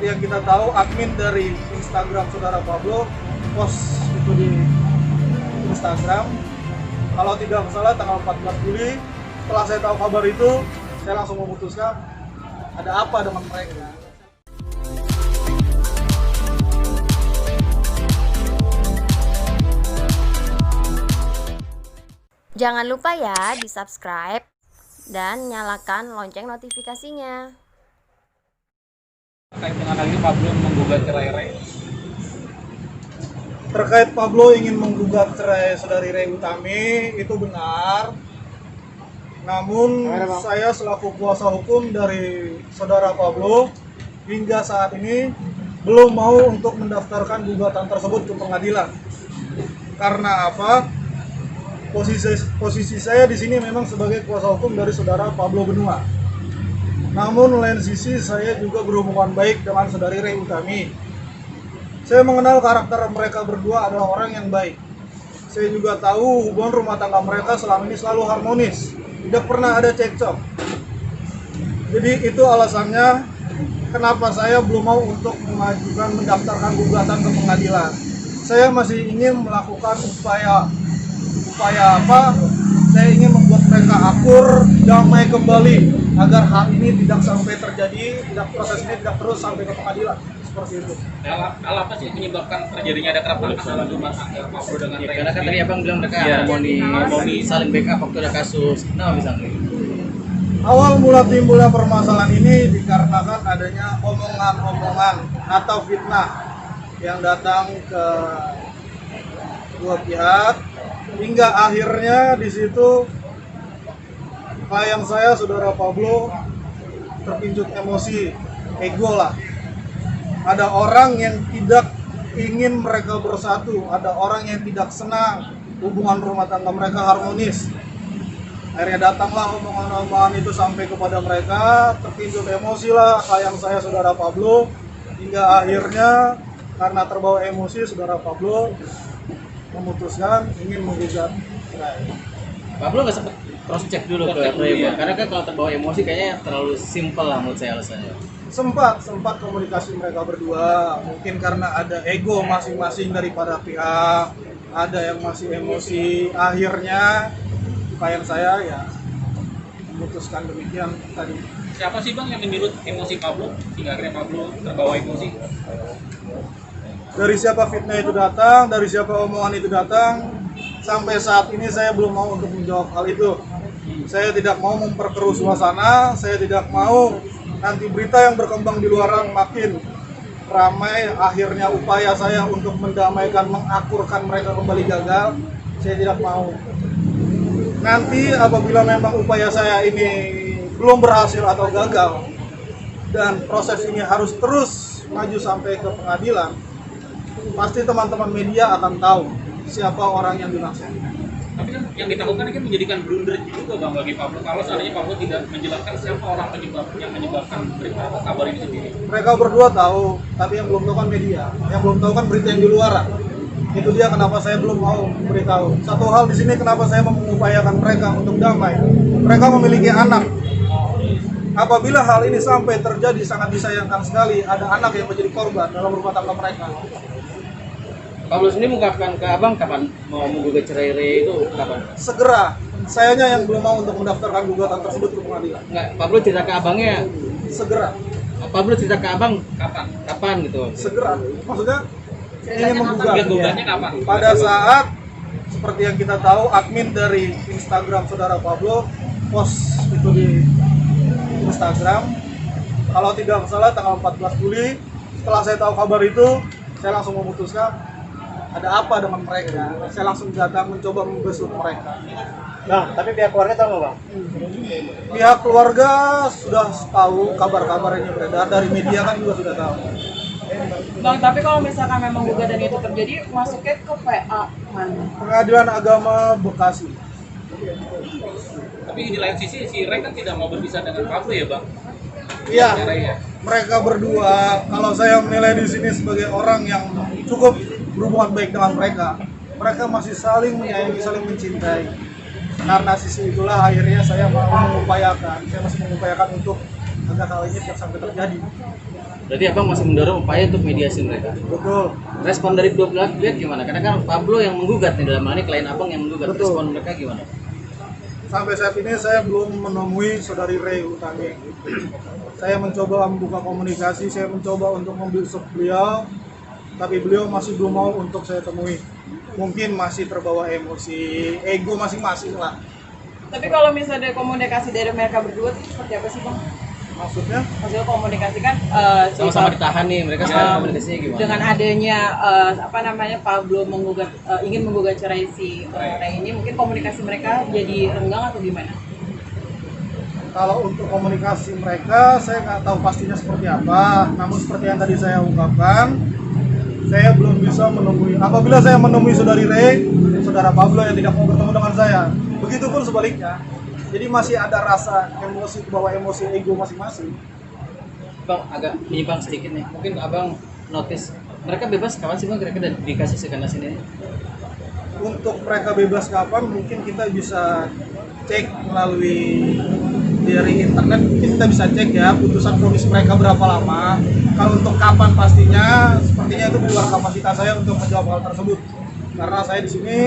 seperti yang kita tahu, admin dari Instagram saudara Pablo post itu di Instagram. Kalau tidak salah tanggal 14 Juli, setelah saya tahu kabar itu, saya langsung memutuskan ada apa dengan mereka. Jangan lupa ya di-subscribe dan nyalakan lonceng notifikasinya. Terkait dengan hal ini Pablo menggugat cerai Rey. Terkait Pablo ingin menggugat cerai saudari Rey Utami, itu benar. Namun saya selaku kuasa hukum dari saudara Pablo hingga saat ini belum mau untuk mendaftarkan gugatan tersebut ke pengadilan. Karena apa? Posisi saya di sini memang sebagai kuasa hukum dari saudara Pablo Benua. Namun lain sisi saya juga berhubungan baik dengan saudari Rey Utami. Saya mengenal karakter mereka berdua adalah orang yang baik. Saya juga tahu hubungan rumah tangga mereka selama ini selalu harmonis, tidak pernah ada cekcok. Jadi itu alasannya kenapa saya belum mau untuk mendaftarkan gugatan ke pengadilan. Saya masih ingin melakukan upaya apa? Saya ingin membuat mereka akur, damai kembali agar hal ini tidak sampai terjadi, proses ini tidak terus sampai ke pengadilan seperti itu. Hal apa sih menyebabkan terjadinya ada kerapatan dalam rumah tangga Pablo dengan Rey? Karena kan tadi abang bilang mereka harmoni saling backup waktu ada kasus. Kenapa bisa gitu? Awal mula timbulnya permasalahan ini dikarenakan adanya omongan-omongan atau fitnah yang datang ke dua pihak, hingga akhirnya di situ klien saya saudara Pablo terpincut emosi, ego lah. Ada orang yang tidak ingin mereka bersatu, ada orang yang tidak senang hubungan rumah tangga mereka harmonis. Akhirnya datanglah omongan-omongan itu sampai kepada mereka, terpincut emosi lah klien saya saudara Pablo, hingga akhirnya karena terbawa emosi saudara Pablo memutuskan ingin menggugat cerai. Pablo nggak sempet cross check dulu ke Rey, karena kan kalau terbawa emosi kayaknya terlalu simpel lah menurut saya alasannya. Sempat komunikasi mereka berdua, mungkin karena ada ego masing-masing daripada pihak, ada yang masih emosi. Akhirnya klien saya ya memutuskan demikian tadi. Siapa sih bang yang menyulut emosi Pablo hingga akhirnya Pablo terbawa emosi? Dari siapa fitnah itu datang, dari siapa omongan itu datang, sampai saat ini saya belum mau untuk menjawab hal itu. Saya tidak mau memperkeruh suasana, saya tidak mau nanti berita yang berkembang di luaran makin ramai, akhirnya upaya saya untuk mendamaikan, mengakurkan mereka kembali gagal. Saya tidak mau. Nanti apabila memang upaya saya ini belum berhasil atau gagal, dan proses ini harus terus maju sampai ke pengadilan, pasti teman-teman media akan tahu siapa orang yang dimaksud. Tapi kan yang ditakutkan ini kan menjadikan blunder juga bang bagi Pablo kalau seandainya Pablo tidak menjelaskan siapa orang yang menyebabkan berita atau kabar ini sendiri. Mereka berdua tahu, tapi yang belum tahu kan media, yang belum tahu kan berita yang di luaran. Itu dia kenapa saya belum mau memberitahu. Satu hal di sini kenapa saya mengupayakan mereka untuk damai. Mereka memiliki anak. Apabila hal ini sampai terjadi, sangat disayangkan sekali ada anak yang menjadi korban dalam rumah tangga mereka. Pablo sendiri mengungkapkan ke abang kapan mau menggugat cerai Rey itu kapan? Segera. Sayanya yang belum mau untuk mendaftarkan gugatan tersebut ke pengadilan. Enggak, Pablo cerita ke abangnya. Segera. Pablo cerita ke abang Kapan? kapan gitu? Segera. Maksudnya ingin menggugat. Gugatan kapan? Pada saat seperti yang kita tahu, admin dari Instagram saudara Pablo post itu di Instagram. Kalau tidak salah tanggal 14 Juli, setelah saya tahu kabar itu, saya langsung memutuskan ada apa dengan mereka. Saya langsung datang mencoba membesuk mereka. Nah, tapi pihak keluarga tahu nggak bang? Pihak keluarga sudah tahu, kabar-kabar ini beredar dari media kan juga sudah tahu. Bang, tapi kalau misalkan memang gugatan itu terjadi, masuknya ke PA mana? Pengadilan Agama Bekasi. Tapi di lain sisi si Rey kan tidak mau berpisah dengan Pablo ya bang? Iya, Ya. mereka berdua, kalau saya menilai di sini sebagai orang yang cukup berhubungan baik dengan mereka, mereka masih saling menyayangi, saling mencintai. Karena sisi itulah akhirnya saya masih mengupayakan untuk agar hal ini tidak sampai terjadi. Berarti abang masih mendorong upaya untuk mediasi mereka. Betul. Respon dari dua belah pihak gimana? Karena kan Pablo yang menggugat nih, dalam hal ini klien abang yang menggugat. Betul. Respon mereka gimana? Sampai saat ini saya belum menemui saudari Rey Utami. Saya mencoba membuka komunikasi, saya mencoba untuk membesuk beliau, tapi beliau masih belum mau untuk saya temui. Mungkin masih terbawa emosi, ego masing-masing lah. Tapi kalau misalnya komunikasi dari mereka berdua itu seperti apa sih bang? Maksudnya? Maksudnya komunikasi kan Sama-sama ditahan nih, mereka sekarang komunikasinya gimana? dengan adanya Pablo ingin menggugat cerai si Ray ini, mungkin komunikasi mereka jadi renggang atau gimana? Kalau untuk komunikasi mereka, saya nggak tahu pastinya seperti apa. Namun seperti yang tadi saya ungkapkan, saya belum bisa menemui. Apabila saya menemui saudari Rey, saudara Pablo yang tidak mau bertemu dengan saya, begitupun sebaliknya. Jadi masih ada rasa emosi, kebawa emosi ego masing-masing. Bang, agak menyimpang sedikit nih. Mungkin abang notice mereka bebas kapan sih bang kira-kira dikasih sekanas ini? Untuk mereka bebas kapan, mungkin kita bisa cek melalui dari internet. Mungkin kita bisa cek ya putusan vonis mereka berapa lama. Kalau untuk kapan pastinya, sepertinya itu di luar kapasitas saya untuk menjawab hal tersebut. Karena saya di sini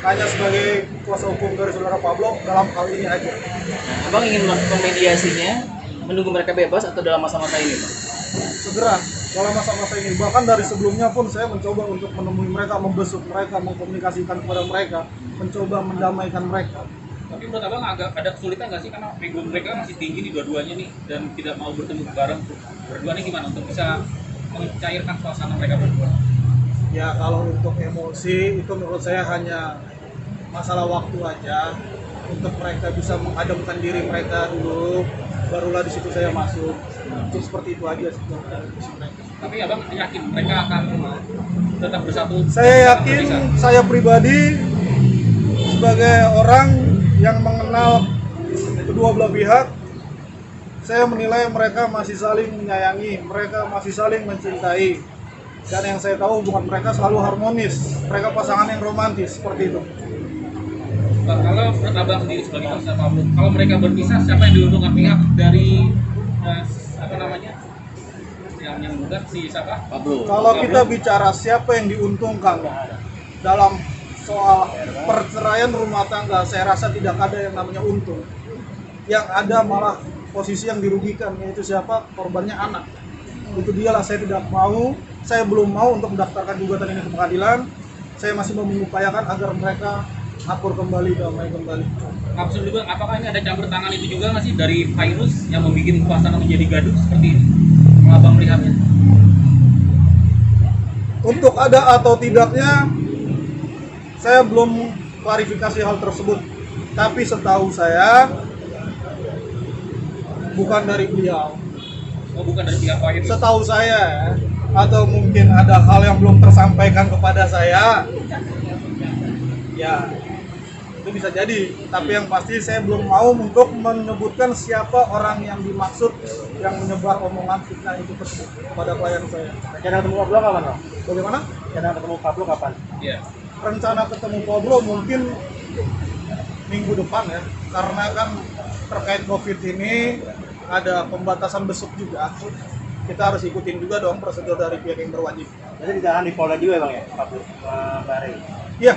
hanya sebagai kuasa hukum dari saudara Pablo dalam hal ini aja. Nah, abang ingin melakukan mediasinya, menunggu mereka bebas atau dalam masa-masa ini bang? Segera dalam masa-masa ini, bahkan dari sebelumnya pun saya mencoba untuk menemui mereka, membesuk mereka, mengkomunikasikan kepada mereka, mencoba mendamaikan mereka. Tapi menurut abang agak ada kesulitan nggak sih karena ego mereka masih tinggi nih dua-duanya nih dan tidak mau bertemu bareng. Berdua nih gimana untuk bisa mencairkan suasana mereka berdua? Ya kalau untuk emosi itu menurut saya hanya masalah waktu aja. Untuk mereka bisa mengademkan diri mereka dulu, barulah di situ saya masuk. Untuk seperti itu aja sih mereka. Tapi abang yakin mereka akan tetap bersatu? Saya yakin, saya pribadi sebagai orang yang mengenal kedua belah pihak, saya menilai mereka masih saling menyayangi, mereka masih saling mencintai. Dan yang saya tahu hubungan mereka selalu harmonis, mereka pasangan yang romantis, seperti itu. Kalau menurut abang sendiri sebagai kuasa Pablo, kalau mereka berpisah siapa yang diuntungkan pihak dari apa namanya yang menggugat si siapa? Pablo. Kalau kita bicara siapa yang diuntungkan dalam soal perceraian rumah tangga, saya rasa tidak ada yang namanya untung. Yang ada malah posisi yang dirugikan, yaitu siapa? Korbannya anak. Itu dialah saya tidak mau, saya belum mau untuk mendaftarkan gugatan ini ke pengadilan. Saya masih mengupayakan agar mereka akur kembali, damai kembali. Maksud juga, apakah ini ada campur tangan itu juga nggak sih dari virus yang membuat suasana menjadi gaduh seperti ini? Kalau abang melihatnya? Untuk ada atau tidaknya, saya belum klarifikasi hal tersebut. Tapi setahu saya, bukan dari beliau. Oh, bukan dari pihak virus. Setahu saya ya, atau mungkin ada hal yang belum tersampaikan kepada saya, ya itu bisa jadi. Tapi yang pasti saya belum mau untuk menyebutkan siapa orang yang dimaksud yang menyebar omongan fitnah itu kepada klien saya. Rencana ketemu Pablo kapan, Bang? Bagaimana? Rencana ketemu Pablo kapan? Iya. Rencana ketemu Pablo mungkin minggu depan ya, karena kan terkait COVID ini ada pembatasan besuk juga. Kita harus ikutin juga dong prosedur dari pihak yang berwajib. Jadi ditahan di Polda juga ya, Bang ya, Pablo sama Mbak Rey? Iya,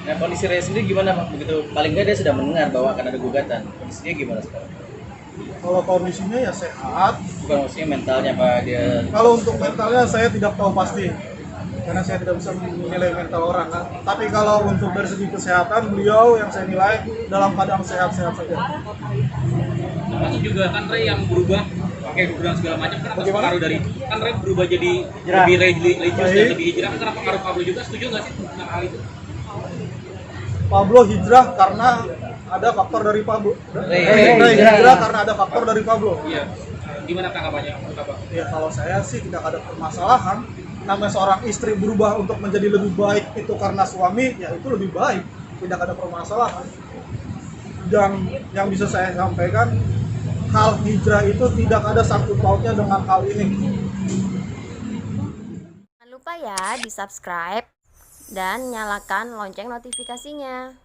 Nah, kondisi Ray sendiri gimana bang? Begitu paling nggak dia sudah mendengar bahwa akan ada gugatan. Kondisinya gimana sekarang? kalau kondisinya ya sehat. Bukan maksudnya mentalnya pak dia. Kalau untuk mentalnya saya tidak tahu pasti, karena saya tidak bisa menilai mental orang kan. Tapi kalau untuk dari segi kesehatan, beliau yang saya nilai dalam keadaan sehat-sehat saja. Termasuk juga kan Ray yang berubah pakai kuburan segala macam kan atas Bagaimana? pengaruh dari kan Ray berubah jadi Hijrah. lebih religius dan Baik. lebih hijrah kan karena pengaruh Pablo juga. Setuju nggak sih tentang hal itu? Pablo hijrah karena ada faktor dari Pablo. Ray Hijrah karena ada faktor dari Pablo. Iya. Gimana tanggapannya menurut Abang? Ya kalau saya sih tidak ada permasalahan. Namanya seorang istri berubah untuk menjadi lebih baik itu karena suami, ya itu lebih baik. Tidak ada permasalahan. Dan yang bisa saya sampaikan, hal hijrah itu tidak ada sangkut pautnya dengan hal ini. Jangan lupa ya di subscribe dan nyalakan lonceng notifikasinya.